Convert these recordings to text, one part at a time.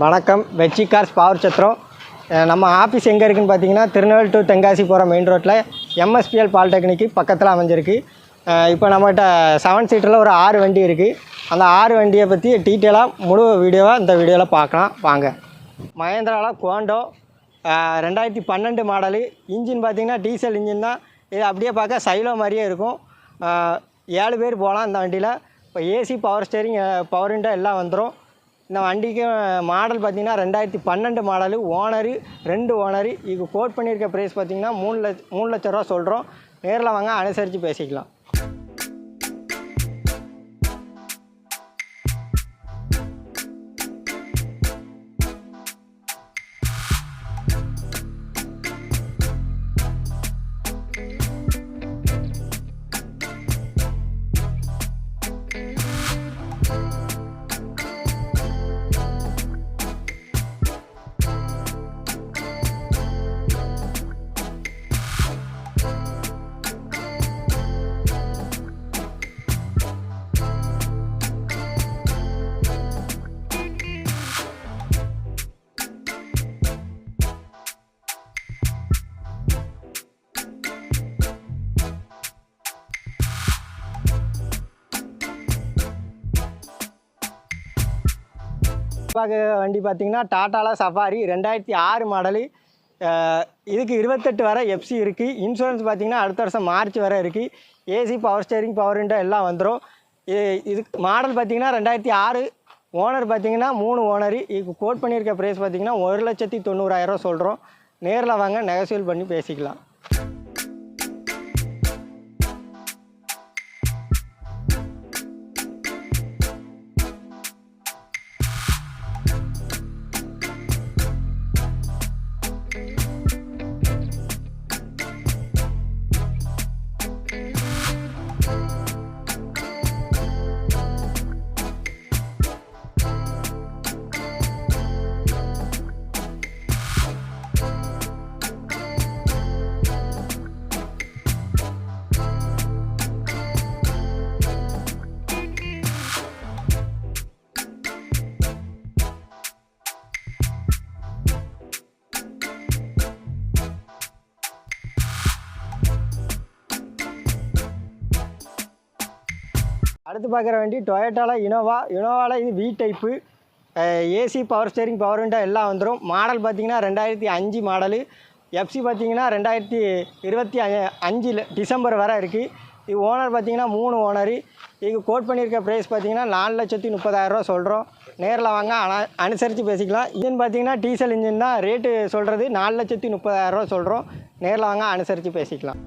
வணக்கம். வெற்றி cars power சத்திரம். நம்ம ஆஃபீஸ் எங்கே இருக்குதுன்னு பார்த்தீங்கன்னா திருநெல்வேலி டு தென்காசி போகிற மெயின் ரோட்டில் எம்எஸ்பிஎல் பாலிடெக்னிக்கு பக்கத்தில் அமைஞ்சிருக்கு. இப்போ நம்மகிட்ட 7 சீட்டரில் ஒரு 6 வண்டி இருக்குது. அந்த 6 வண்டியை பற்றி டீட்டெயிலாக முழு வீடியோவாக இந்த வீடியோவில் பார்க்கலாம் வாங்க. மஹேந்திராவில் கோண்டோ 2012 மாடலு. இன்ஜின் பார்த்திங்கன்னா டீசல் இன்ஜின் தான். இது அப்படியே பார்க்க சைலோ மாதிரியே இருக்கும். 7 பேர் போகலாம் இந்த வண்டியில். இப்போ AC, power steering, power window எல்லாம் வந்துடும். இந்த வண்டிக்கு மாடல் பார்த்திங்கன்னா 2012 மாடலு. Owner 2 owner. இது கோட் பண்ணியிருக்க ப்ரைஸ் பார்த்திங்கன்னா 3 லட்ச ரூபா சொல்கிறோம். நேரில் வாங்க, அனுசரித்து பேசிக்கலாம். வண்டி பார்த்திங்கன்னா டாட்டாவில் சஃபாரி 2006 மாடலு. இதுக்கு 28 வரை எஃப்சி இருக்குது. இன்சூரன்ஸ் பார்த்திங்கன்னா அடுத்த வருஷம் மார்ச் வரை இருக்குது. AC, power steering, power window எல்லாம் வந்துடும். இதுக்கு மாடல் பார்த்திங்கன்னா 2006. ஓனர் பார்த்திங்கன்னா 3 ஓனரு. இதுக்கு கோட் பண்ணியிருக்க ப்ரைஸ் பார்த்திங்கன்னா 1,90,000 சொல்கிறோம். நேரில் வாங்க, நெகோசியேட் பண்ணி பேசிக்கலாம். அடுத்து பார்க்குற வண்டி டொயோட்டாவில் இனோவாவில் இது V type. AC, power steering, power window எல்லாம் வந்துடும். மாடல் பார்த்திங்கன்னா 2005 மாடலு. எஃப்சி பார்த்திங்கன்னா 2025 டிசம்பர் வரை இருக்குது. இது ஓனர் பார்த்திங்கன்னா 3 ஓனரு. இதுக்கு கோட் பண்ணியிருக்க ப்ரைஸ் பார்த்திங்கன்னா 4,30,000 சொல்கிறோம். நேரில் வாங்க, அனுசரித்து பேசிக்கலாம். இன்ஜின் பார்த்திங்கன்னா டீசல் இன்ஜின் தான். ரேட்டு சொல்கிறது 4,30,000 சொல்கிறோம். நேரில் வாங்க, அனுசரித்து பேசிக்கலாம்.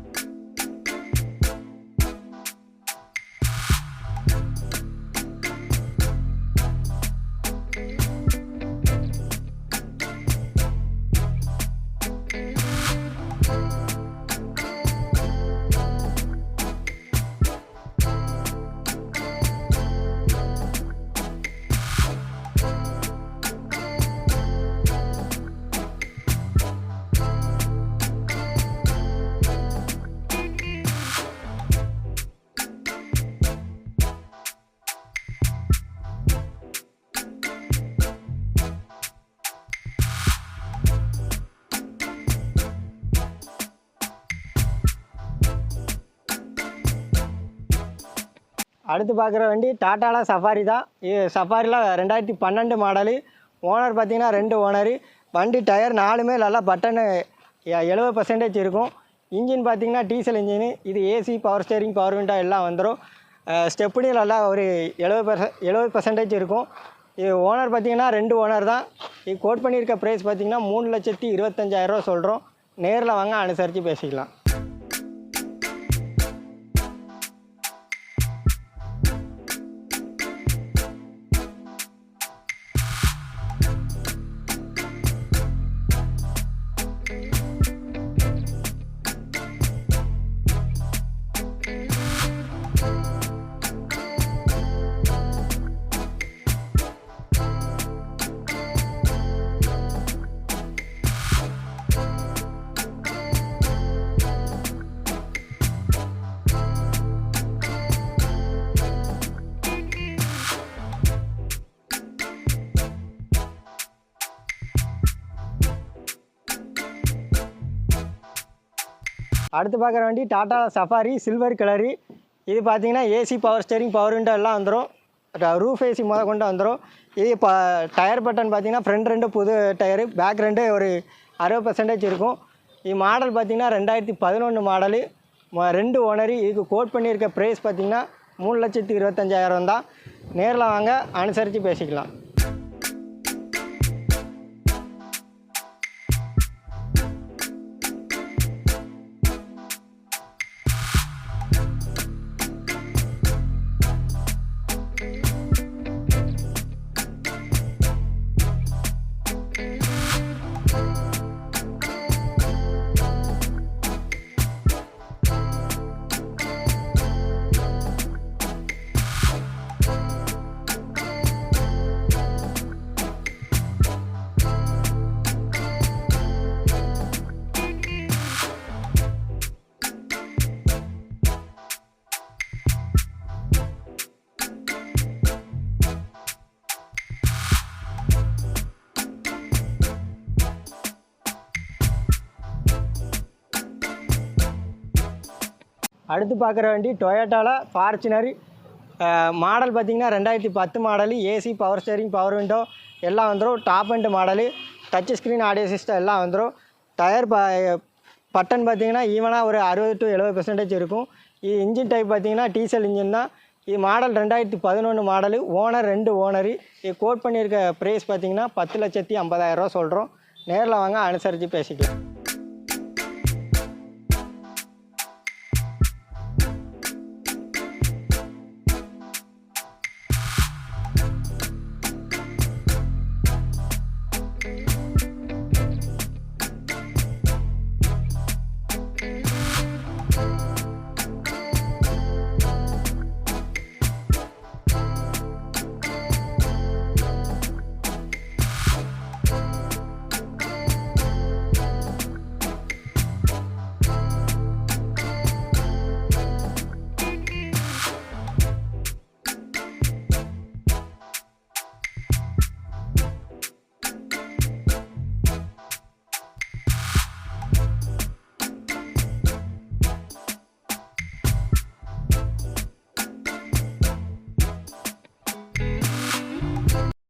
அடுத்து பார்க்குற வண்டி டாட்டாவில் சஃபாரி தான். இது சஃபாரியில் 2012 மாடலு. ஓனர் பார்த்திங்கன்னா 2 ஓனரு. வண்டி டயர் 4மே நல்லா பட்டனு 70% இருக்கும். இன்ஜின் பார்த்திங்கன்னா டீசல் இன்ஜினு. இது AC, power steering, power window எல்லாம் வந்துடும். ஸ்டெப்னி நல்லா ஒரு 70% இருக்கும். இது ஓனர் பார்த்திங்கன்னா 2 ஓனர் தான். இது கோட் பண்ணியிருக்க ப்ரைஸ் பார்த்திங்கன்னா 3,25,000 சொல்கிறோம். நேரில் வாங்க, அனுசரித்து பேசிக்கலாம். அடுத்து பார்க்குற வண்டி டாடா சஃபாரி சில்வர் கலரு. இது பார்த்தீங்கன்னா AC power steering power window எல்லாம் வந்துடும். ரூஃப் ஏசி முத கொண்டு வந்துடும். இது இப்போ டயர் பட்டன் பார்த்தீங்கன்னா ஃப்ரண்ட் 2 புது டயரு, பேக் 2 ஒரு 60% இருக்கும். இது மாடல் பார்த்தீங்கன்னா 2011 மாடலு, 2 ஓனரு. இதுக்கு கோட் பண்ணியிருக்க ப்ரைஸ் பார்த்தீங்கன்னா 3,25,000 தான். நேரில் வாங்க, அனுசரித்து பேசிக்கலாம். அடுத்து பார்க்குற வண்டி டொயோட்டாவில் ஃபார்ச்சுனர். மாடல் பார்த்திங்கன்னா 2010 model, AC power steering power window எல்லாம் வந்துடும். Top and model, touch screen audio system எல்லாம் வந்துடும். டயர் பட்டன் பார்த்திங்கன்னா ஈவனாக ஒரு 60 to 70% இருக்கும். இது இன்ஜின் டைப் பார்த்திங்கன்னா டீசல் இன்ஜின் தான். இது மாடல் 2011 மாடலு, ஓனர் 2 ஓனரு. இது கோட் பண்ணியிருக்க ப்ரைஸ் பார்த்திங்கன்னா 10,50,000 சொல்கிறோம். நேரில் வாங்க, அனுசரித்து பேசிக்கலாம்.